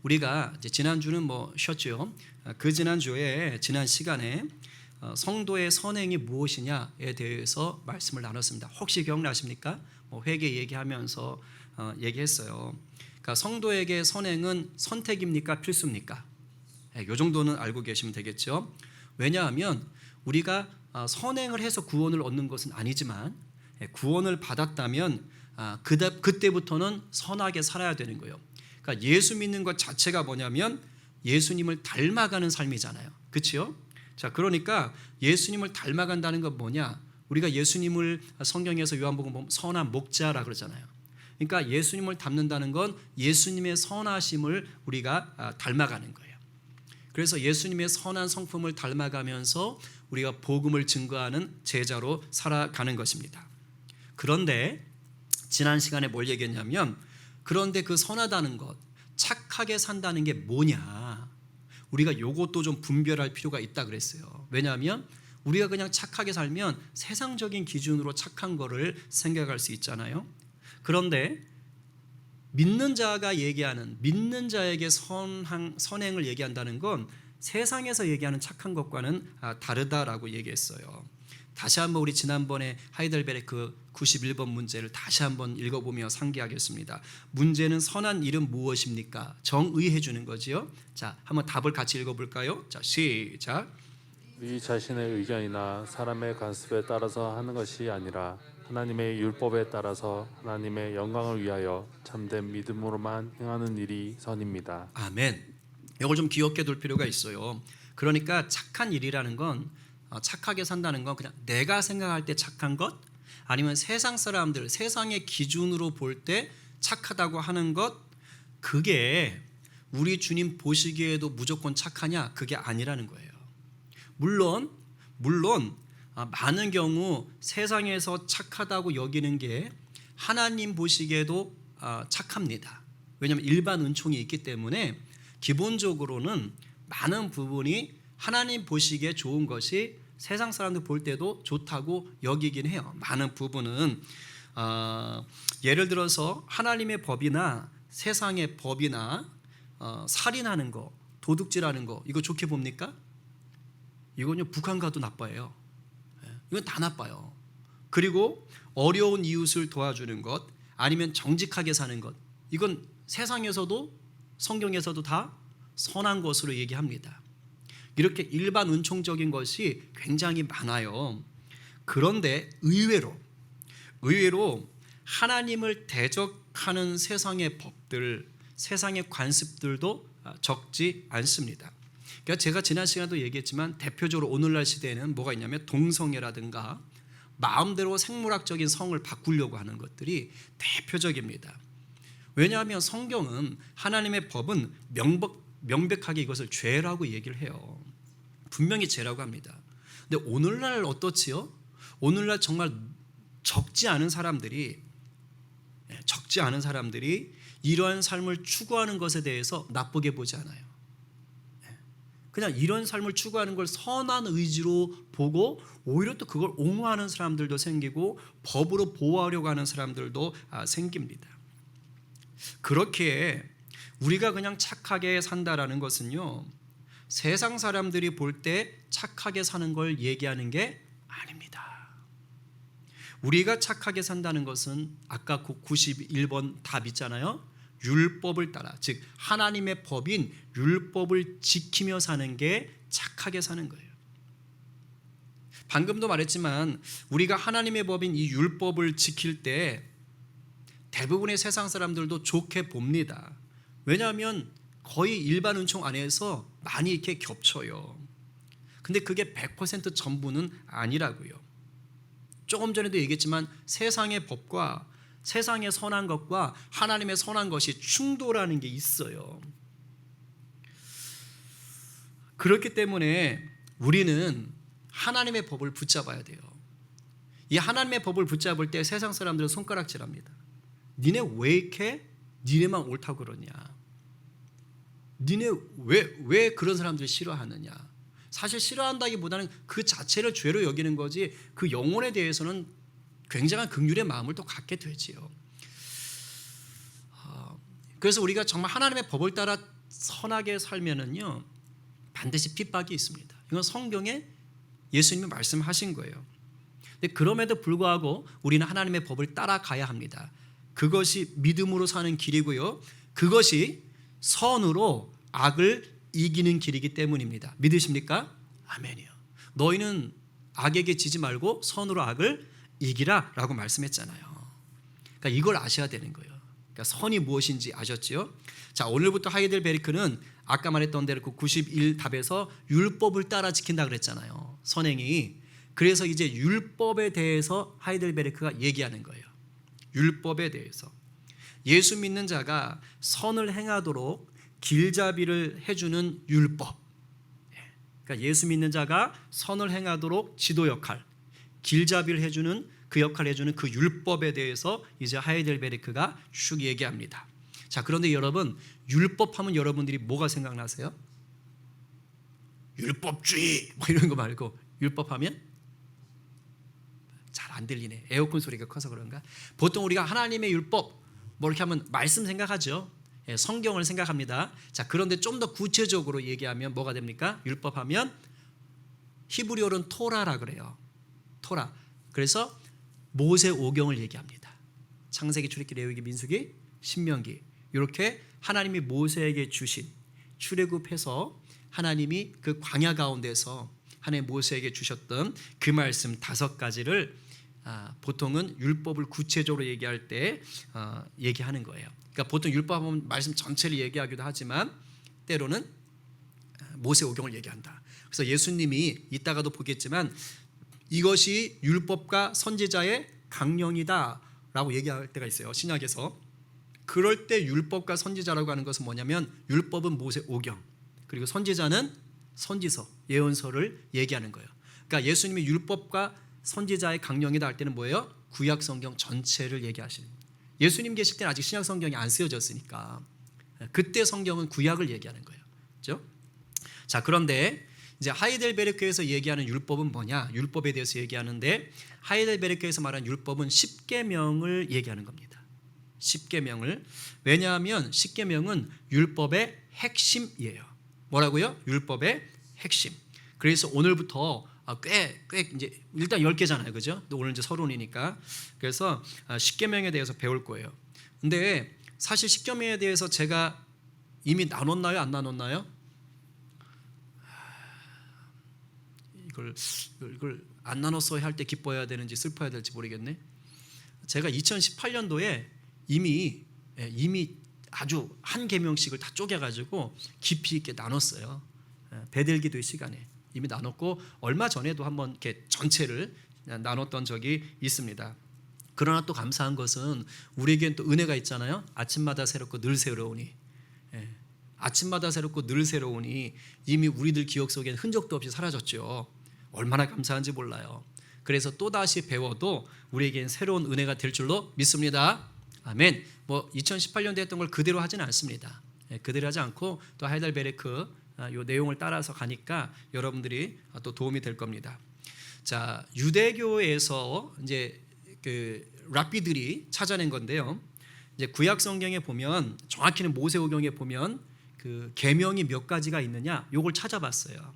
우리가 이제 지난주는 뭐 쉬었죠. 그 지난주에 지난 시간에 성도의 선행이 무엇이냐에 대해서 말씀을 나눴습니다. 혹시 기억나십니까? 회개 얘기하면서 얘기했어요. 그러니까 성도에게 선행은 선택입니까? 필수입니까? 이 정도는 알고 계시면 되겠죠. 왜냐하면 우리가 선행을 해서 구원을 얻는 것은 아니지만 구원을 받았다면 그때부터는 선하게 살아야 되는 거예요. 그러니까 예수 믿는 것 자체가 뭐냐면 예수님을 닮아가는 삶이잖아요. 그렇죠? 자, 그러니까 예수님을 닮아간다는 건 뭐냐? 우리가 예수님을 성경에서 요한복음 보면 선한 목자라 그러잖아요. 그러니까 예수님을 닮는다는 건 예수님의 선하심을 우리가 닮아가는 거예요. 그래서 예수님의 선한 성품을 닮아가면서 우리가 복음을 증거하는 제자로 살아가는 것입니다. 그런데 지난 시간에 뭘 얘기했냐면 그런데 그 선하다는 것, 착하게 산다는 게 뭐냐? 우리가 요것도 좀 분별할 필요가 있다 그랬어요. 왜냐하면 우리가 그냥 착하게 살면 세상적인 기준으로 착한 거를 생각할 수 있잖아요. 그런데 믿는 자가 얘기하는 믿는 자에게 선행을 얘기한다는 건 세상에서 얘기하는 착한 것과는 다르다라고 얘기했어요. 다시 한번 우리 지난번에 하이델베르크 그 91번 문제를 다시 한번 읽어보며 상기하겠습니다. 문제는 선한 일은 무엇입니까? 정의해 주는 거지요. 자, 한번 답을 같이 읽어볼까요? 자, 시작. 우리 자신의 의견이나 사람의 관습에 따라서 하는 것이 아니라 하나님의 율법에 따라서 하나님의 영광을 위하여 참된 믿음으로만 행하는 일이 선입니다. 아멘. 이걸 좀 기억해 둘 필요가 있어요. 그러니까 착한 일이라는 건 착하게 산다는 건 그냥 내가 생각할 때 착한 것 아니면 세상 사람들 세상의 기준으로 볼 때 착하다고 하는 것 그게 우리 주님 보시기에도 무조건 착하냐? 그게 아니라는 거예요. 물론 많은 경우 세상에서 착하다고 여기는 게 하나님 보시기에도 착합니다. 왜냐하면 일반 은총이 있기 때문에 기본적으로는 많은 부분이 하나님 보시기에 좋은 것이 세상 사람들 볼 때도 좋다고 여기긴 해요. 많은 부분은 예를 들어서 하나님의 법이나 세상의 법이나 살인하는 거, 도둑질하는 거 이거 좋게 봅니까? 이건요 북한 가도 나빠요. 이건 다 나빠요. 그리고 어려운 이웃을 도와주는 것 아니면 정직하게 사는 것 이건 세상에서도 성경에서도 다 선한 것으로 얘기합니다. 이렇게 일반 은총적인 것이 굉장히 많아요. 그런데 의외로 하나님을 대적하는 세상의 법들, 세상의 관습들도 적지 않습니다. 그러니까 제가 지난 시간에도 얘기했지만 대표적으로 오늘날 시대에는 뭐가 있냐면 동성애라든가 마음대로 생물학적인 성을 바꾸려고 하는 것들이 대표적입니다. 왜냐하면 성경은 하나님의 법은 명백하게 이것을 죄라고 얘기를 해요. 분명히 죄라고 합니다. 근데 오늘날 어떻지요? 오늘날 정말 적지 않은 사람들이 이러한 삶을 추구하는 것에 대해서 나쁘게 보지 않아요. 그냥 이런 삶을 추구하는 걸 선한 의지로 보고 오히려 또 그걸 옹호하는 사람들도 생기고 법으로 보호하려고 하는 사람들도 생깁니다. 그렇게 우리가 그냥 착하게 산다라는 것은요 세상 사람들이 볼 때 착하게 사는 걸 얘기하는 게 아닙니다. 우리가 착하게 산다는 것은 아까 91번 답 있잖아요. 율법을 따라 즉 하나님의 법인 율법을 지키며 사는 게 착하게 사는 거예요. 방금도 말했지만 우리가 하나님의 법인 이 율법을 지킬 때 대부분의 세상 사람들도 좋게 봅니다. 왜냐하면 거의 일반 은총 안에서 많이 이렇게 겹쳐요. 근데 그게 100% 전부는 아니라고요. 조금 전에도 얘기했지만 세상의 법과 세상의 선한 것과 하나님의 선한 것이 충돌하는 게 있어요. 그렇기 때문에 우리는 하나님의 법을 붙잡아야 돼요. 이 하나님의 법을 붙잡을 때 세상 사람들은 손가락질합니다. 니네 왜 이렇게 니네만 옳다고 그러냐? 니네 왜 그런 사람들을 싫어하느냐? 사실 싫어한다기보다는 그 자체를 죄로 여기는 거지 그 영혼에 대해서는 굉장한 긍휼의 마음을 또 갖게 되지요. 그래서 우리가 정말 하나님의 법을 따라 선하게 살면은요 반드시 핍박이 있습니다. 이건 성경에 예수님이 말씀하신 거예요. 근데 그럼에도 불구하고 우리는 하나님의 법을 따라가야 합니다. 그것이 믿음으로 사는 길이고요. 그것이 선으로 악을 이기는 길이기 때문입니다. 믿으십니까? 아멘이요. 너희는 악에게 지지 말고 선으로 악을 이기라 라고 말씀했잖아요. 그러니까 이걸 아셔야 되는 거예요. 그러니까 선이 무엇인지 아셨죠? 자, 오늘부터 하이델베르크는 아까 말했던 대로 그 91답에서 율법을 따라 지킨다 그랬잖아요. 선행이. 그래서 이제 율법에 대해서 하이델베르크가 얘기하는 거예요. 율법에 대해서. 예수 믿는 자가 선을 행하도록 길잡이를 해주는 율법. 그러니까 예수 믿는 자가 선을 행하도록 지도 역할, 길잡이를 해주는 그 역할을 해주는 그 율법에 대해서 이제 하이델베르크가 쭉 얘기합니다. 자, 그런데 여러분, 율법하면 여러분들이 뭐가 생각나세요? 율법주의 뭐 이런 거 말고 율법하면 잘 안 들리네. 에어컨 소리가 커서 그런가? 보통 우리가 하나님의 율법 뭐 이렇게 하면 말씀 생각하죠. 예, 성경을 생각합니다. 자, 그런데 좀 더 구체적으로 얘기하면 뭐가 됩니까? 율법하면 히브리어로는 토라라 그래요. 토라. 그래서 모세 오경을 얘기합니다. 창세기, 출애굽기, 레위기, 민수기, 신명기. 이렇게 하나님이 모세에게 주신 출애굽해서 하나님이 그 광야 가운데서 하나님 모세에게 주셨던 그 말씀 5가지를 보통은 율법을 구체적으로 얘기할 때 얘기하는 거예요. 그러니까 보통 율법은 말씀 전체를 얘기하기도 하지만 때로는 모세 오경을 얘기한다. 그래서 예수님이 이따가도 보겠지만 이것이 율법과 선지자의 강령이다라고 얘기할 때가 있어요. 신약에서. 그럴 때 율법과 선지자라고 하는 것은 뭐냐면 율법은 모세 오경, 그리고 선지자는 선지서, 예언서를 얘기하는 거예요. 그러니까 예수님이 율법과 선지자의 강령이다 할 때는 뭐예요? 구약 성경 전체를 얘기하시는 거예요. 예수님 계실 때는 아직 신약 성경이 안 쓰여졌으니까 그때 성경은 구약을 얘기하는 거예요. 그렇죠? 자, 그런데 이제 하이델베르크에서 얘기하는 율법은 뭐냐? 율법에 대해서 얘기하는데 하이델베르크에서 말하는 율법은 10계명을 얘기하는 겁니다. 10계명을. 왜냐하면 10계명은 율법의 핵심이에요. 뭐라고요? 율법의 핵심. 그래서 오늘부터 꽤 이제 일단 10개잖아요. 그죠? 또 오늘 이제 서론이니까. 그래서 10계명에 대해서 배울 거예요. 근데 사실 10계명에 대해서 제가 이미 나눴나요? 안 나눴나요? 이걸 안 나눴어야 할 때 기뻐해야 되는지 슬퍼해야 될지 모르겠네. 제가 2018년도에 이미 아주 한 계명씩을 다 쪼개가지고 깊이 있게 나눴어요. 배들기도의 시간에 이미 나눴고 얼마 전에도 한번 이렇게 전체를 나눴던 적이 있습니다. 그러나 또 감사한 것은 우리에겐 또 은혜가 있잖아요. 아침마다 새롭고 늘 새로우니. 아침마다 새롭고 늘 새로우니 이미 우리들 기억 속엔 흔적도 없이 사라졌죠. 얼마나 감사한지 몰라요. 그래서 또다시 배워도 우리에겐 새로운 은혜가 될 줄로 믿습니다. 아멘. 뭐 2018년도에 했던 걸 그대로 하지는 않습니다. 그대로 하지 않고 또 하이델베르크 요 내용을 따라서 가니까 여러분들이 또 도움이 될 겁니다. 자, 유대교에서 이제 그 랍비들이 찾아낸 건데요. 이제 구약 성경에 보면 정확히는 모세오경에 보면 그 계명이 몇 가지가 있느냐, 요걸 찾아봤어요.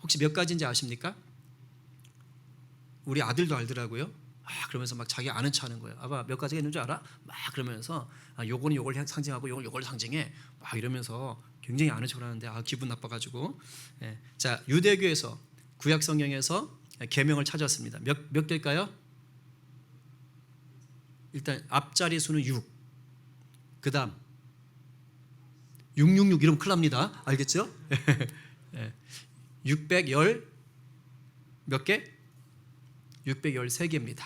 혹시 몇 가지인지 아십니까? 우리 아들도 알더라고요. 그러면서 막 자기 아는 척 하는 거예요. 아빠 몇 가지가 있는 줄 알아? 막 그러면서 요거는 요걸 상징하고 요걸 상징해. 막 이러면서 굉장히 아는 척을 하는데 기분 나빠가지고. 자, 유대교에서 구약 성경에서 계명을 찾았습니다. 몇 개일까요? 일단 앞자리 수는 6. 그다음 666 이러면 큰일 납니다. 알겠죠? 610 몇 개? 613개입니다.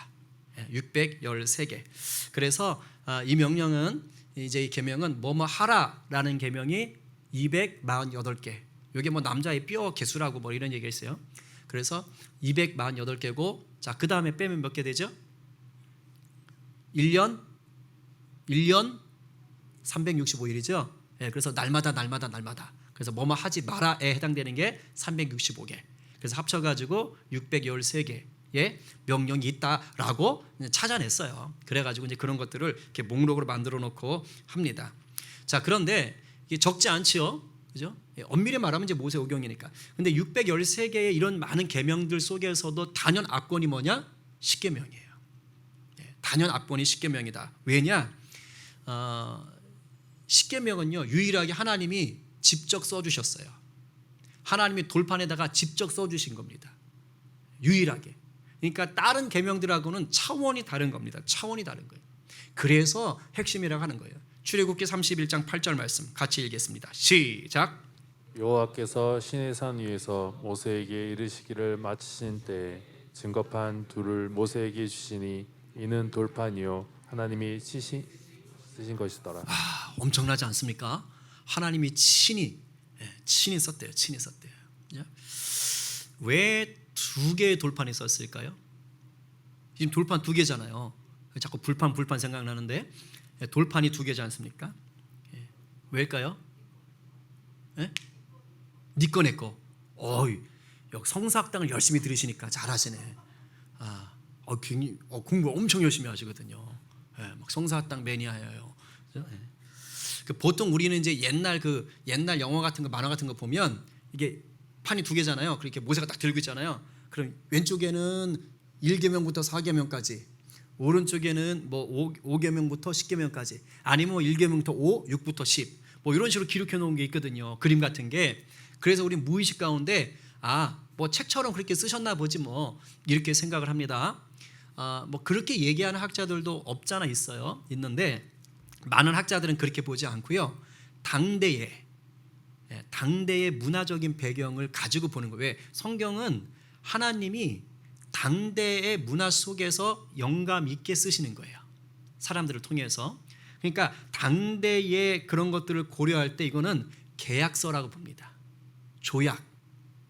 613개. 그래서 이 명령은 이제 이 계명은 뭐뭐 하라라는 계명이 248개. 이게 뭐 남자의 뼈 개수라고 뭐 이런 얘기가 있어요. 그래서 248개고, 자, 그 다음에 빼면 몇 개 되죠? 1년 365일이죠. 그래서 날마다. 그래서 뭐뭐 하지 마라에 해당되는 게 365개. 그래서 합쳐가지고 613개의 명령이 있다라고 찾아냈어요. 그래가지고 이제 그런 것들을 이렇게 목록으로 만들어 놓고 합니다. 자, 그런데 이게 적지 않지요, 그죠? 엄밀히 말하면 이제 모세오경이니까. 근데 613개의 이런 많은 계명들 속에서도 단연 압권이 뭐냐? 십계명이에요. 단연 압권이 십계명이다. 왜냐? 십계명은요 유일하게 하나님이 직접 써주셨어요. 하나님이 돌판에다가 직접 써주신 겁니다. 유일하게. 그러니까 다른 계명들하고는 차원이 다른 겁니다. 차원이 다른 거예요. 그래서 핵심이라고 하는 거예요. 출애굽기 31장 8절 말씀 같이 읽겠습니다. 시작. 여호와께서 시내산 위에서 모세에게 이르시기를 마치신 때에 증거판 둘을 모세에게 주시니 이는 돌판이요 하나님이 쓰신 것이더라. 엄청나지 않습니까? 하나님이 친히 썼대요. 친히 썼대요. 왜 두 개의 돌판이 썼을까요? 지금 돌판 두 개잖아요. 자꾸 불판 생각나는데 돌판이 두 개지 않습니까? 왜일까요? 네 거 내 거. 여기 성사학당을 열심히 들으시니까 잘하시네. 굉장히 공부 엄청 열심히 하시거든요. 막 성사학당 매니아예요. 보통 우리는 이제 옛날 영화 같은 거 만화 같은 거 보면 이게 판이 두 개잖아요. 그렇게 모세가 딱 들고 있잖아요. 그럼 왼쪽에는 1계명부터 4계명까지, 오른쪽에는 뭐 5계명부터 10계명까지, 아니면 1계명부터 5, 6부터 10, 뭐 이런 식으로 기록해 놓은 게 있거든요. 그림 같은 게. 그래서 우리 무의식 가운데 뭐 책처럼 그렇게 쓰셨나 보지 뭐 이렇게 생각을 합니다. 뭐 그렇게 얘기하는 학자들도 없잖아 있는데 많은 학자들은 그렇게 보지 않고요. 당대의 문화적인 배경을 가지고 보는 거예요. 왜? 성경은 하나님이 당대의 문화 속에서 영감 있게 쓰시는 거예요. 사람들을 통해서. 그러니까 당대의 그런 것들을 고려할 때 이거는 계약서라고 봅니다. 조약.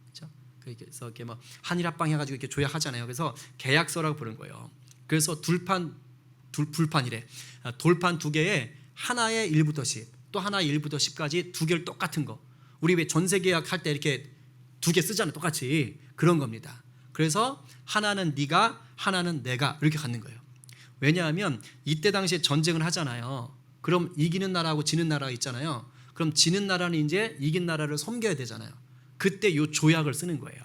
그렇죠? 그래서 이렇게 뭐 한일합방 해가지고 이렇게 조약하잖아요. 그래서 계약서라고 부르는 거예요. 그래서 불판이래. 돌판 두 개에 하나의 1부터 10, 또 하나의 1부터 10까지 두 개를 똑같은 거. 우리 왜 전세 계약할 때 이렇게 두 개 쓰잖아요. 똑같이. 그런 겁니다. 그래서 하나는 네가, 하나는 내가 이렇게 갖는 거예요. 왜냐하면 이때 당시에 전쟁을 하잖아요. 그럼 이기는 나라하고 지는 나라가 있잖아요. 그럼 지는 나라는 이제 이긴 나라를 섬겨야 되잖아요. 그때 이 조약을 쓰는 거예요.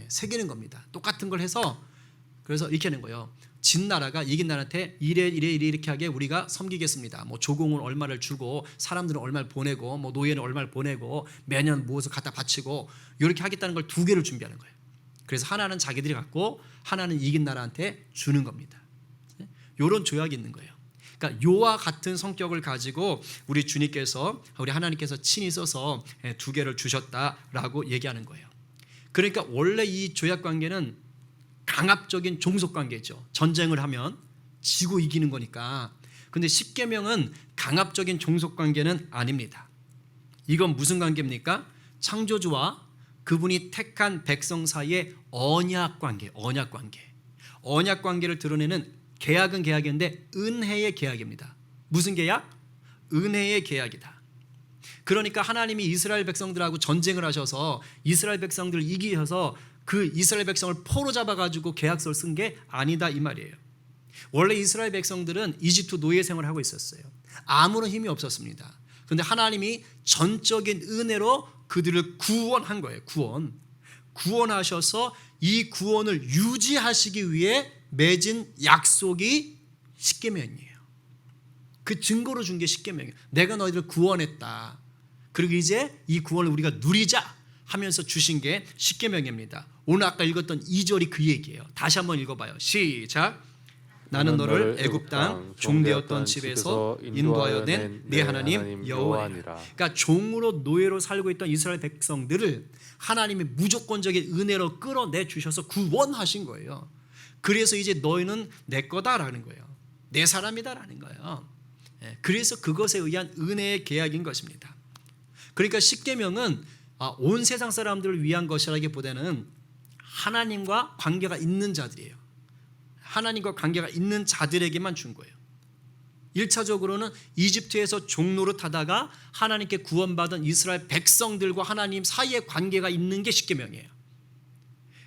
새기는 겁니다. 똑같은 걸 해서 그래서 이렇게 하는 거예요. 진 나라가 이긴 나라한테 이렇게 하게 우리가 섬기겠습니다. 뭐 조공을 얼마를 주고 사람들은 얼마를 보내고 뭐 노예는 얼마를 보내고 매년 무엇을 갖다 바치고 이렇게 하겠다는 걸 두 개를 준비하는 거예요. 그래서 하나는 자기들이 갖고 하나는 이긴 나라한테 주는 겁니다. 이런 조약이 있는 거예요. 그러니까 요와 같은 성격을 가지고 우리 주님께서 우리 하나님께서 친히 써서 두 개를 주셨다라고 얘기하는 거예요. 그러니까 원래 이 조약 관계는 강압적인 종속 관계죠. 전쟁을 하면 지고 이기는 거니까. 근데 십계명은 강압적인 종속 관계는 아닙니다. 이건 무슨 관계입니까? 창조주와 그분이 택한 백성 사이의 언약 관계. 언약 관계를 드러내는 계약은 계약인데 은혜의 계약입니다. 무슨 계약? 은혜의 계약이다. 그러니까 하나님이 이스라엘 백성들하고 전쟁을 하셔서 이스라엘 백성들을 이기셔서 그 이스라엘 백성을 포로 잡아가지고 계약서를 쓴 게 아니다 이 말이에요. 원래 이스라엘 백성들은 이집트 노예 생활을 하고 있었어요. 아무런 힘이 없었습니다. 그런데 하나님이 전적인 은혜로 그들을 구원한 거예요. 구원하셔서 이 구원을 유지하시기 위해 맺은 약속이 십계명이에요. 그 증거로 준 게 십계명이에요. 내가 너희들을 구원했다. 그리고 이제 이 구원을 우리가 누리자 하면서 주신 게 십계명입니다. 오늘 아까 읽었던 2절이 그 얘기예요. 다시 한번 읽어봐요. 시작. 나는 너를 애굽 땅 종되었던 집에서 인도하여 낸 네 하나님 여호와니라. 그러니까 종으로 노예로 살고 있던 이스라엘 백성들을 하나님이 무조건적인 은혜로 끌어내 주셔서 구원하신 거예요. 그래서 이제 너희는 내 거다라는 거예요. 내 사람이다라는 거예요. 그래서 그것에 의한 은혜의 계약인 것입니다. 그러니까 십계명은 온 세상 사람들을 위한 것이라기보다는 하나님과 관계가 있는 자들이에요. 하나님과 관계가 있는 자들에게만 준 거예요. 1차적으로는 이집트에서 종노릇 하다가 하나님께 구원받은 이스라엘 백성들과 하나님 사이에 관계가 있는 게 십계명이에요.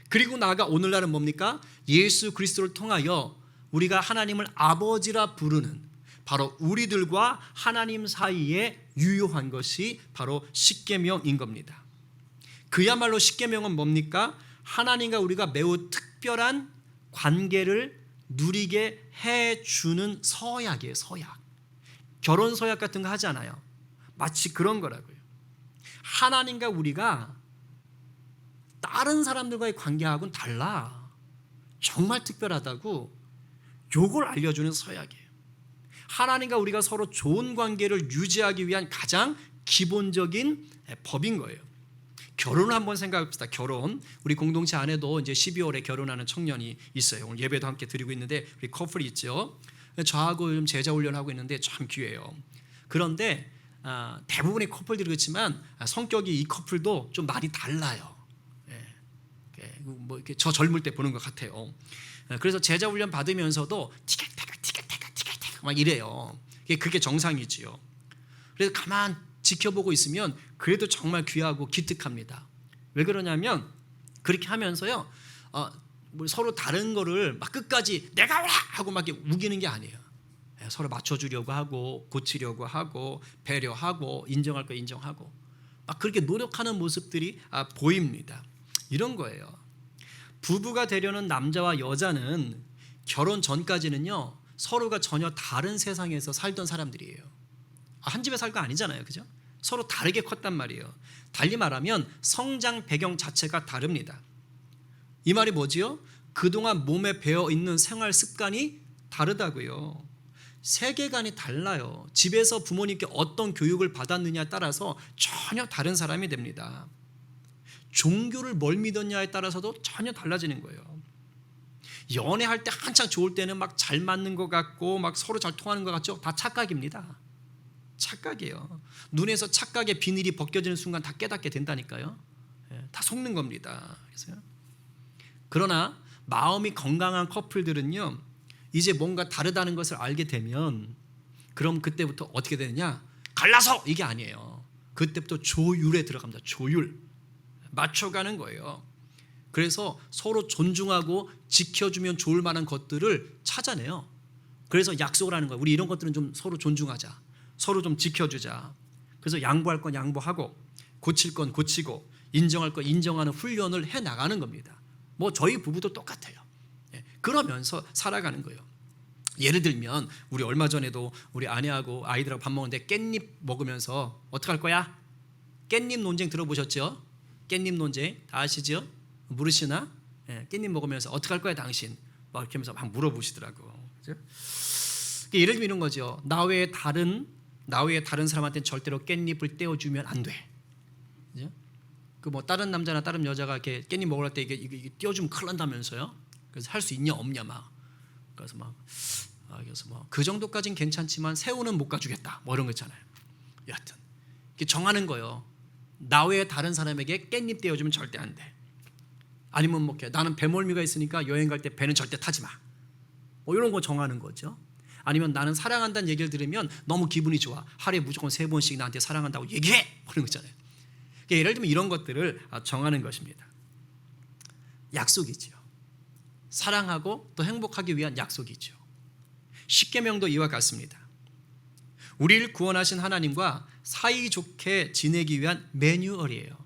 그리고 나아가 오늘날은 뭡니까? 예수 그리스도를 통하여 우리가 하나님을 아버지라 부르는, 바로 우리들과 하나님 사이에 유효한 것이 바로 십계명인 겁니다. 그야말로 십계명은 뭡니까? 하나님과 우리가 매우 특별한 관계를 누리게 해주는 서약이에요. 서약. 결혼 서약 같은 거 하잖아요. 마치 그런 거라고요. 하나님과 우리가 다른 사람들과의 관계하고는 달라. 정말 특별하다고 요걸 알려주는 서약이에요. 하나님과 우리가 서로 좋은 관계를 유지하기 위한 가장 기본적인 법인 거예요. 결혼을 한번 생각해봅시다. 결혼. 우리 공동체 안에도 이제 12월에 결혼하는 청년이 있어요. 오늘 예배도 함께 드리고 있는데 우리 커플이 있죠. 저하고 좀 제자 훈련하고 있는데 참 귀해요. 그런데 대부분의 커플들이 그렇지만 성격이 이 커플도 좀 많이 달라요. 뭐 이렇게 저 젊을 때 보는 것 같아요. 그래서 제자 훈련 받으면서도 티켓타가 막 이래요. 그게 정상이지요. 그래서 가만 지켜보고 있으면 그래도 정말 귀하고 기특합니다. 왜 그러냐면 그렇게 하면서요, 뭐 서로 다른 거를 막 끝까지 내가 와 하고 막 이렇게 우기는 게 아니에요. 서로 맞춰주려고 하고 고치려고 하고 배려하고 인정할 거 인정하고 막 그렇게 노력하는 모습들이 보입니다. 이런 거예요. 부부가 되려는 남자와 여자는 결혼 전까지는요 서로가 전혀 다른 세상에서 살던 사람들이에요. 한 집에 살 거 아니잖아요, 그죠? 서로 다르게 컸단 말이에요. 달리 말하면 성장 배경 자체가 다릅니다. 이 말이 뭐지요? 그동안 몸에 배어 있는 생활 습관이 다르다고요. 세계관이 달라요. 집에서 부모님께 어떤 교육을 받았느냐에 따라서 전혀 다른 사람이 됩니다. 종교를 뭘 믿었냐에 따라서도 전혀 달라지는 거예요. 연애할 때 한창 좋을 때는 막 잘 맞는 것 같고 막 서로 잘 통하는 것 같죠? 다 착각입니다. 착각이에요. 눈에서 착각의 비닐이 벗겨지는 순간 다 깨닫게 된다니까요. 다 속는 겁니다. 그러나 마음이 건강한 커플들은요 이제 뭔가 다르다는 것을 알게 되면 그럼 그때부터 어떻게 되느냐? 갈라서 이게 아니에요. 그때부터 조율에 들어갑니다. 조율. 맞춰가는 거예요. 그래서 서로 존중하고 지켜주면 좋을 만한 것들을 찾아내요. 그래서 약속을 하는 거예요. 우리 이런 것들은 좀 서로 존중하자. 서로 좀 지켜주자. 그래서 양보할 건 양보하고 고칠 건 고치고 인정할 건 인정하는 훈련을 해나가는 겁니다. 뭐 저희 부부도 똑같아요. 그러면서 살아가는 거예요. 예를 들면 우리 얼마 전에도 우리 아내하고 아이들하고 밥 먹는데 깻잎 먹으면서 어떡할 거야? 깻잎 논쟁 들어보셨죠? 깻잎 논쟁 다 아시죠? 모르시나? 깻잎 먹으면서 어떡할 거야 당신? 막 이렇게 하면서 막 물어보시더라고. 그죠? 예를 들면 이런 거죠. 나 외에 다른 사람한테는 절대로 깻잎을 떼어주면 안 돼. 그죠? 그 뭐 다른 남자나 다른 여자가 이렇게 깻잎 먹으러 때 이게 떼어주면 큰일 난다면서요? 그래서 할 수 있냐 없냐 막. 그래서 막 그 정도까지는 괜찮지만 새우는 못 가주겠다. 뭐 이런 거 있잖아요. 여하튼 이렇게 정하는 거예요. 나 외에 다른 사람에게 깻잎 떼어주면 절대 안 돼. 아니면 뭐 나는 배멀미가 있으니까 여행 갈 때 배는 절대 타지 마. 뭐 이런 거 정하는 거죠. 아니면 나는 사랑한다는 얘기를 들으면 너무 기분이 좋아. 하루에 무조건 3번씩 나한테 사랑한다고 얘기해. 뭐 이런 거 있잖아요. 예를 들면 이런 것들을 정하는 것입니다. 약속이죠. 사랑하고 또 행복하기 위한 약속이죠. 십계명도 이와 같습니다. 우리를 구원하신 하나님과 사이좋게 지내기 위한 매뉴얼이에요.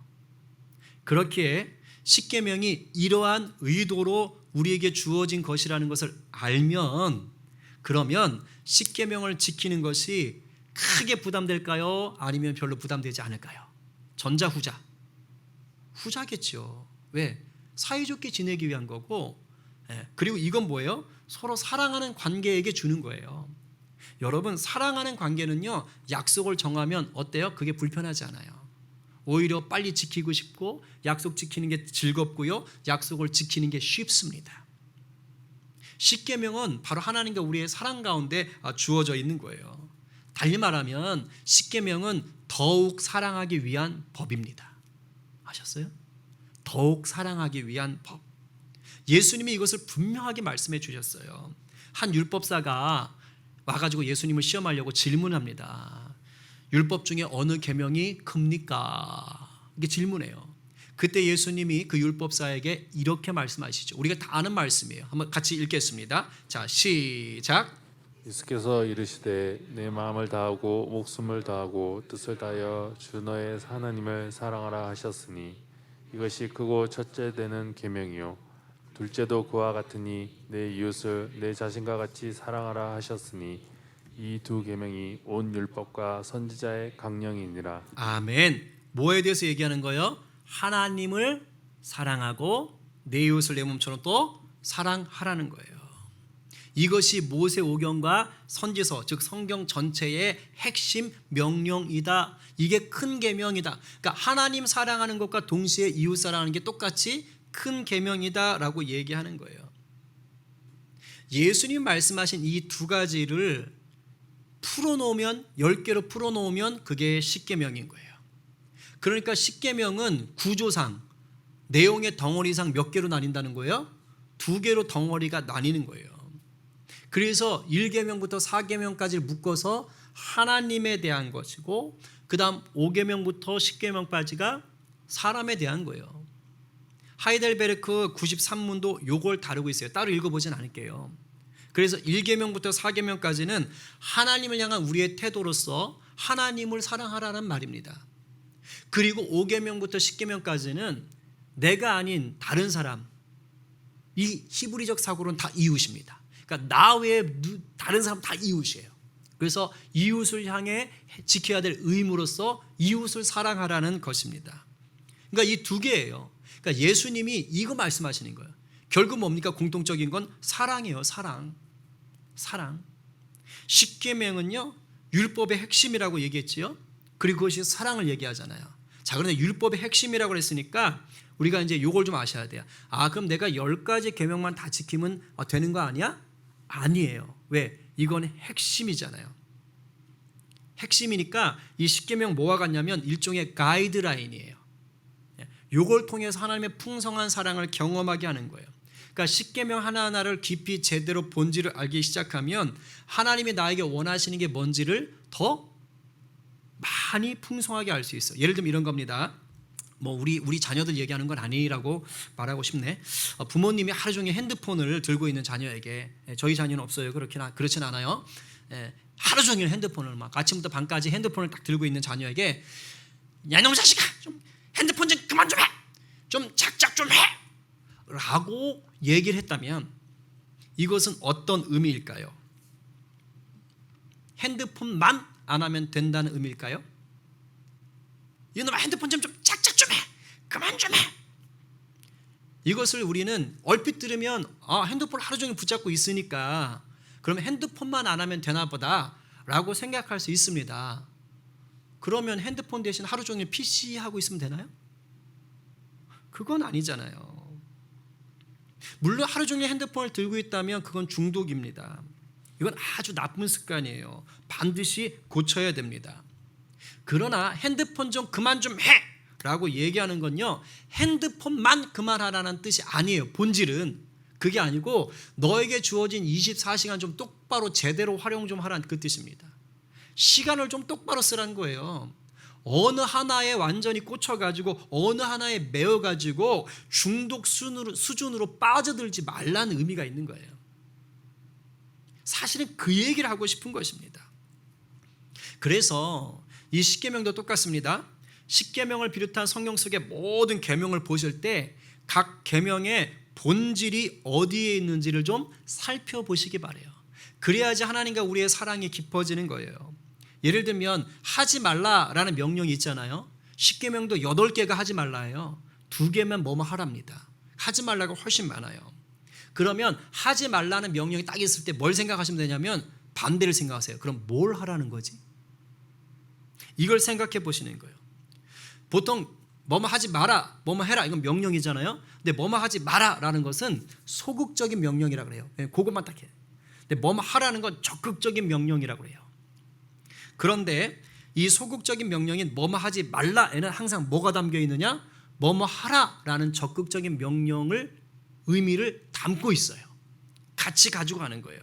그렇기에 십계명이 이러한 의도로 우리에게 주어진 것이라는 것을 알면 그러면 십계명을 지키는 것이 크게 부담될까요? 아니면 별로 부담되지 않을까요? 전자 후자. 후자겠죠. 왜? 사이좋게 지내기 위한 거고 그리고 이건 뭐예요? 서로 사랑하는 관계에게 주는 거예요. 여러분 사랑하는 관계는요 약속을 정하면 어때요? 그게 불편하지 않아요. 오히려 빨리 지키고 싶고 약속 지키는 게 즐겁고요. 약속을 지키는 게 쉽습니다. 십계명은 바로 하나님과 우리의 사랑 가운데 주어져 있는 거예요. 달리 말하면 십계명은 더욱 사랑하기 위한 법입니다. 아셨어요? 더욱 사랑하기 위한 법. 예수님이 이것을 분명하게 말씀해 주셨어요. 한 율법사가 와가지고 예수님을 시험하려고 질문합니다. 율법 중에 어느 계명이 큽니까? 이게 질문해요. 그때 예수님이 그 율법사에게 이렇게 말씀하시죠. 우리가 다 아는 말씀이에요. 한번 같이 읽겠습니다. 자, 시작. 예수께서 이르시되 내 마음을 다하고 목숨을 다하고 뜻을 다하여 주 너의 하나님을 사랑하라 하셨으니 이것이 크고 첫째 되는 계명이요 둘째도 그와 같으니 내 이웃을 내 자신과 같이 사랑하라 하셨으니 이 두 계명이 온 율법과 선지자의 강령이니라. 아멘. 뭐에 대해서 얘기하는 거예요? 하나님을 사랑하고 내 이웃을 내 몸처럼 또 사랑하라는 거예요. 이것이 모세오경과 선지서 즉 성경 전체의 핵심 명령이다. 이게 큰 계명이다. 그러니까 하나님 사랑하는 것과 동시에 이웃 사랑하는 게 똑같이 큰 계명이다라고 얘기하는 거예요. 예수님 말씀하신 이 두 가지를 풀어놓으면 10개로 풀어놓으면 그게 십계명인 거예요. 그러니까 십계명은 구조상 내용의 덩어리상 몇 개로 나뉜다는 거예요? 2개로 덩어리가 나뉘는 거예요. 그래서 1계명부터 4계명까지를 묶어서 하나님에 대한 것이고 그 다음 5계명부터 10계명까지가 사람에 대한 거예요. 하이델베르크 93문도 요걸 다루고 있어요. 따로 읽어보진 않을게요. 그래서 1계명부터 4계명까지는 하나님을 향한 우리의 태도로서 하나님을 사랑하라는 말입니다. 그리고 5계명부터 10계명까지는 내가 아닌 다른 사람, 이 히브리적 사고로는 다 이웃입니다. 그러니까 나 외에 다른 사람 다 이웃이에요. 그래서 이웃을 향해 지켜야 될 의무로서 이웃을 사랑하라는 것입니다. 그러니까 이 두 개예요. 그러니까 예수님이 이거 말씀하시는 거예요. 결국 뭡니까? 공통적인 건 사랑이에요. 사랑. 십계명은요 율법의 핵심이라고 얘기했지요. 그리고 그것이 사랑을 얘기하잖아요. 자, 그런데 율법의 핵심이라고 그랬으니까 우리가 이제 요걸 좀 아셔야 돼요. 아, 그럼 내가 10가지 계명만 다 지키면 되는 거 아니야? 아니에요. 왜? 이건 핵심이잖아요. 핵심이니까 이 십계명 뭐와 같냐면 일종의 가이드라인이에요. 요걸 통해서 하나님의 풍성한 사랑을 경험하게 하는 거예요. 그러니까 십계명 하나하나를 깊이 제대로 본질을 알기 시작하면 하나님이 나에게 원하시는 게 뭔지를 더 많이 풍성하게 알 수 있어요. 예를 들면 이런 겁니다. 뭐 우리 자녀들 얘기하는 건 아니라고 말하고 싶네. 부모님이 하루 종일 핸드폰을 들고 있는 자녀에게, 저희 자녀는 없어요. 그렇진 않아요. 하루 종일 핸드폰을 막 아침부터 밤까지 핸드폰을 딱 들고 있는 자녀에게 야, 놈 자식아, 좀 핸드폰 좀 그만 좀 해, 좀 작작 좀 해, 라고 얘기를 했다면 이것은 어떤 의미일까요? 핸드폰만 안 하면 된다는 의미일까요? 이놈아 핸드폰 좀 작작 좀 해, 그만 좀 해. 이것을 우리는 얼핏 들으면 핸드폰 하루 종일 붙잡고 있으니까 그러면 핸드폰만 안 하면 되나 보다 라고 생각할 수 있습니다. 그러면 핸드폰 대신 하루 종일 PC 하고 있으면 되나요? 그건 아니잖아요. 물론 하루 종일 핸드폰을 들고 있다면 그건 중독입니다. 이건 아주 나쁜 습관이에요. 반드시 고쳐야 됩니다. 그러나 핸드폰 좀 그만 좀 해! 라고 얘기하는 건요, 핸드폰만 그만하라는 뜻이 아니에요. 본질은 그게 아니고 너에게 주어진 24시간 좀 똑바로 제대로 활용 좀 하라는 그 뜻입니다. 시간을 좀 똑바로 쓰라는 거예요. 어느 하나에 완전히 꽂혀가지고 어느 하나에 매여가지고 중독 수준으로 빠져들지 말라는 의미가 있는 거예요. 사실은 그 얘기를 하고 싶은 것입니다. 그래서 이 십계명도 똑같습니다. 십계명을 비롯한 성경 속의 모든 계명을 보실 때 각 계명의 본질이 어디에 있는지를 좀 살펴보시기 바라요. 그래야지 하나님과 우리의 사랑이 깊어지는 거예요. 예를 들면 하지 말라라는 명령이 있잖아요. 십계명도 8개가 하지 말라예요. 2개만 뭐뭐 하랍니다. 하지 말라가 훨씬 많아요. 그러면 하지 말라는 명령이 딱 있을 때 뭘 생각하시면 되냐면 반대를 생각하세요. 그럼 뭘 하라는 거지? 이걸 생각해 보시는 거예요. 보통 뭐뭐 하지 마라, 뭐뭐 해라, 이건 명령이잖아요. 근데 뭐뭐 하지 마라라는 것은 소극적인 명령이라고 그래요. 그것만 딱 해. 근데 뭐뭐 하라는 건 적극적인 명령이라고 그래요. 그런데 이 소극적인 명령인 뭐뭐 하지 말라에는 항상 뭐가 담겨 있느냐? 뭐뭐 하라라는 적극적인 명령을 의미를 담고 있어요. 같이 가지고 가는 거예요.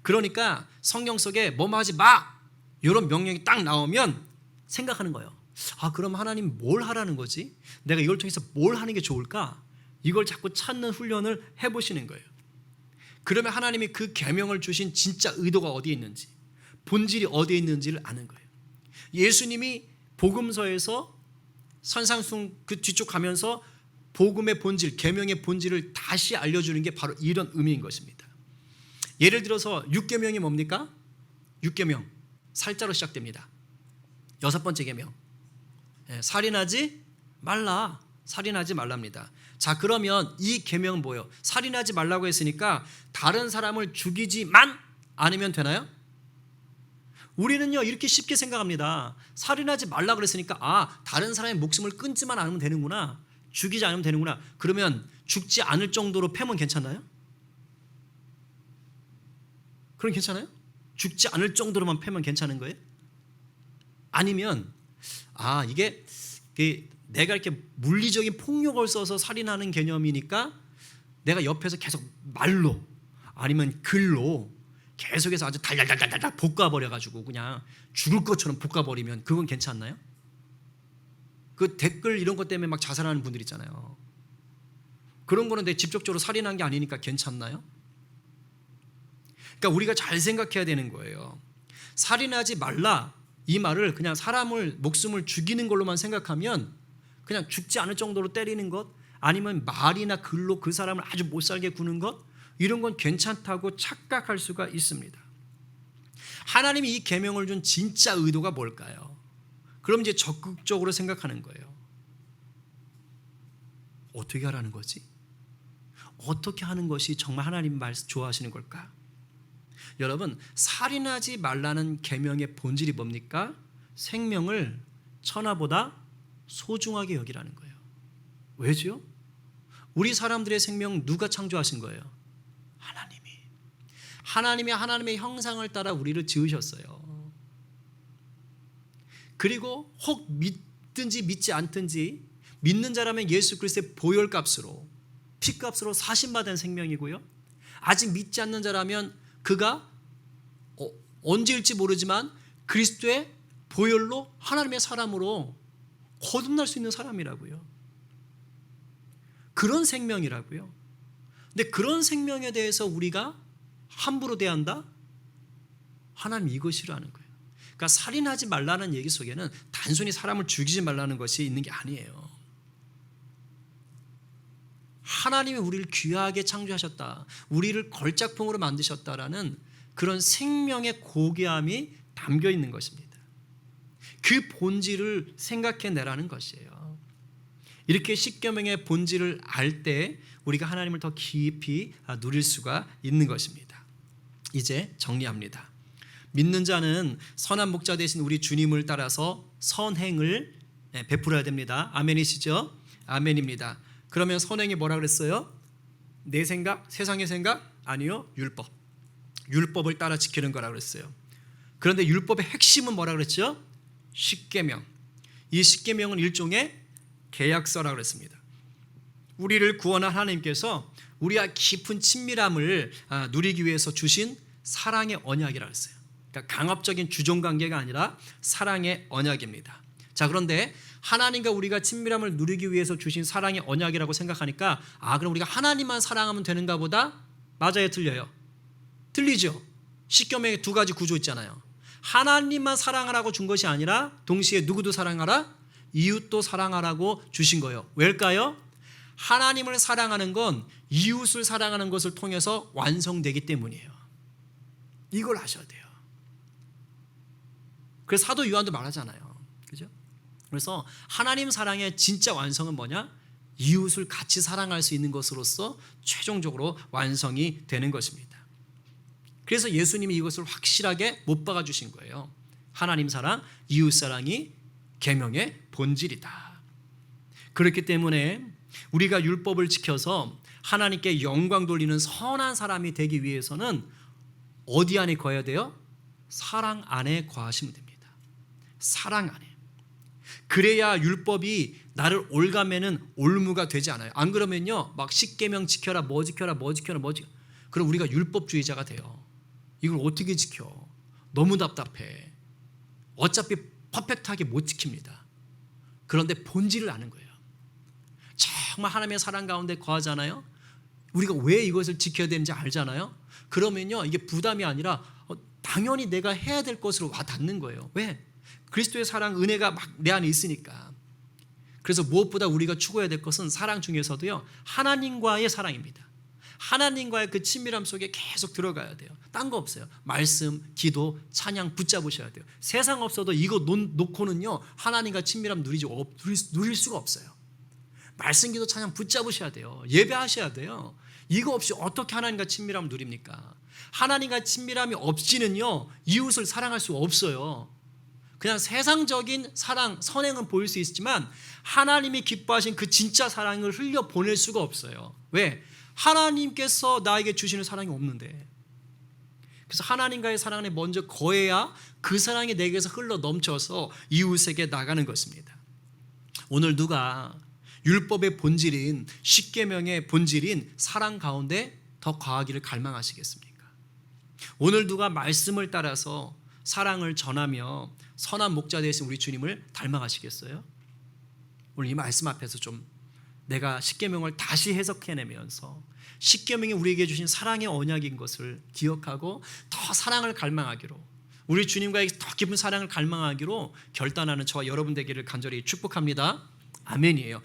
그러니까 성경 속에 뭐뭐 하지 마 이런 명령이 딱 나오면 생각하는 거예요. 그럼 하나님 뭘 하라는 거지? 내가 이걸 통해서 뭘 하는 게 좋을까? 이걸 자꾸 찾는 훈련을 해보시는 거예요. 그러면 하나님이 그 계명을 주신 진짜 의도가 어디에 있는지, 본질이 어디에 있는지를 아는 거예요. 예수님이 복음서에서 산상순 그 뒤쪽 가면서 복음의 본질, 계명의 본질을 다시 알려주는 게 바로 이런 의미인 것입니다. 예를 들어서 6계명이 뭡니까? 6계명 살자로 시작됩니다. 6번째 계명, 살인하지 말라. 살인하지 말랍니다. 자, 그러면 이 계명은 뭐예요? 살인하지 말라고 했으니까 다른 사람을 죽이지만 않으면 되나요? 우리는요 이렇게 쉽게 생각합니다. 살인하지 말라 그랬으니까 다른 사람의 목숨을 끊지만 않으면 되는구나, 죽이지 않으면 되는구나. 그러면 죽지 않을 정도로 패면 괜찮나요? 그럼 괜찮아요? 죽지 않을 정도로만 패면 괜찮은 거예요? 아니면 이게 내가 이렇게 물리적인 폭력을 써서 살인하는 개념이니까 내가 옆에서 계속 말로 아니면 글로 계속해서 아주 달달달달달 볶아버려가지고 그냥 죽을 것처럼 볶아버리면 그건 괜찮나요? 그 댓글 이런 것 때문에 막 자살하는 분들 있잖아요. 그런 거는 내 직접적으로 살인한 게 아니니까 괜찮나요? 그러니까 우리가 잘 생각해야 되는 거예요. 살인하지 말라 이 말을 그냥 사람을 목숨을 죽이는 걸로만 생각하면 그냥 죽지 않을 정도로 때리는 것, 아니면 말이나 글로 그 사람을 아주 못 살게 구는 것, 이런 건 괜찮다고 착각할 수가 있습니다. 하나님이 이 계명을 준 진짜 의도가 뭘까요? 그럼 이제 적극적으로 생각하는 거예요. 어떻게 하라는 거지? 어떻게 하는 것이 정말 하나님 말씀 좋아하시는 걸까? 여러분, 살인하지 말라는 계명의 본질이 뭡니까? 생명을 천하보다 소중하게 여기라는 거예요. 왜죠? 우리 사람들의 생명 누가 창조하신 거예요? 하나님이 하나님의 형상을 따라 우리를 지으셨어요. 그리고 혹 믿든지 믿지 않든지 믿는 자라면 예수 그리스도의 보혈값으로, 피값으로 사신받은 생명이고요. 아직 믿지 않는 자라면 그가 언제일지 모르지만 그리스도의 보혈로 하나님의 사람으로 거듭날 수 있는 사람이라고요. 그런 생명이라고요. 근데 그런 생명에 대해서 우리가 함부로 대한다? 하나님 이거 싫어하는 거예요. 그러니까 살인하지 말라는 얘기 속에는 단순히 사람을 죽이지 말라는 것이 있는 게 아니에요. 하나님이 우리를 귀하게 창조하셨다, 우리를 걸작품으로 만드셨다라는 그런 생명의 고귀함이 담겨 있는 것입니다. 그 본질을 생각해내라는 것이에요. 이렇게 십계명의 본질을 알 때 우리가 하나님을 더 깊이 누릴 수가 있는 것입니다. 이제 정리합니다. 믿는 자는 선한 목자 되신 우리 주님을 따라서 선행을 베풀어야 됩니다. 아멘이시죠? 아멘입니다. 그러면 선행이 뭐라 그랬어요? 내 생각, 세상의 생각? 아니요, 율법. 율법을 따라 지키는 거라 그랬어요. 그런데 율법의 핵심은 뭐라 그랬죠? 십계명. 이 십계명은 일종의 계약서라 그랬습니다. 우리를 구원한 하나님께서 우리와 깊은 친밀함을 누리기 위해서 주신 사랑의 언약이라 그랬어요. 그러니까 강압적인 주종 관계가 아니라 사랑의 언약입니다. 자, 그런데 하나님과 우리가 친밀함을 누리기 위해서 주신 사랑의 언약이라고 생각하니까 그럼 우리가 하나님만 사랑하면 되는가 보다? 맞아요, 틀려요? 틀리죠. 십계명에 두 가지 구조 있잖아요. 하나님만 사랑하라고 준 것이 아니라 동시에 누구도 사랑하라? 이웃도 사랑하라고 주신 거예요. 왜일까요? 하나님을 사랑하는 건 이웃을 사랑하는 것을 통해서 완성되기 때문이에요. 이걸 아셔야 돼요. 그래서 사도 요한도 말하잖아요. 그죠? 그래서 하나님 사랑의 진짜 완성은 뭐냐? 이웃을 같이 사랑할 수 있는 것으로서 최종적으로 완성이 되는 것입니다. 그래서 예수님이 이것을 확실하게 못 박아 주신 거예요. 하나님 사랑, 이웃 사랑이 계명의 본질이다. 그렇기 때문에 우리가 율법을 지켜서 하나님께 영광 돌리는 선한 사람이 되기 위해서는 어디 안에 거해야 돼요? 사랑 안에 거하시면 됩니다. 사랑 안에. 그래야 율법이 나를 올가매는 올무가 되지 않아요. 안 그러면요, 막 십계명 지켜라, 뭐 지켜라, 뭐 지켜라, 뭐 지켜라. 그럼 우리가 율법주의자가 돼요. 이걸 어떻게 지켜? 너무 답답해. 어차피 퍼펙트하게 못 지킵니다. 그런데 본질을 아는 거예요. 정말 하나님의 사랑 가운데 거하잖아요. 우리가 왜 이것을 지켜야 되는지 알잖아요. 그러면요 이게 부담이 아니라 당연히 내가 해야 될 것으로 와 닿는 거예요. 왜? 그리스도의 사랑 은혜가 막 내 안에 있으니까. 그래서 무엇보다 우리가 추구해야 될 것은 사랑 중에서도요 하나님과의 사랑입니다. 하나님과의 그 친밀함 속에 계속 들어가야 돼요. 딴 거 없어요. 말씀, 기도, 찬양 붙잡으셔야 돼요. 세상 없어도 이거 놓고는요 하나님과 친밀함 누릴 수가 없어요. 말씀, 기도, 찬양 붙잡으셔야 돼요. 예배하셔야 돼요. 이거 없이 어떻게 하나님과 친밀함을 누립니까? 하나님과 친밀함이 없이는요 이웃을 사랑할 수 없어요. 그냥 세상적인 사랑, 선행은 보일 수 있지만 하나님이 기뻐하신 그 진짜 사랑을 흘려 보낼 수가 없어요. 왜? 하나님께서 나에게 주시는 사랑이 없는데. 그래서 하나님과의 사랑 안에 먼저 거해야 그 사랑이 내게서 흘러 넘쳐서 이웃에게 나가는 것입니다. 오늘 누가 율법의 본질인 십계명의 본질인 사랑 가운데 더 과하기를 갈망하시겠습니까? 오늘 누가 말씀을 따라서 사랑을 전하며 선한 목자 되신 우리 주님을 닮아가시겠어요? 오늘 이 말씀 앞에서 좀 내가 십계명을 다시 해석해내면서 십계명이 우리에게 주신 사랑의 언약인 것을 기억하고 더 사랑을 갈망하기로, 우리 주님과의 더 깊은 사랑을 갈망하기로 결단하는 저와 여러분 되기를 간절히 축복합니다. 아멘이에요.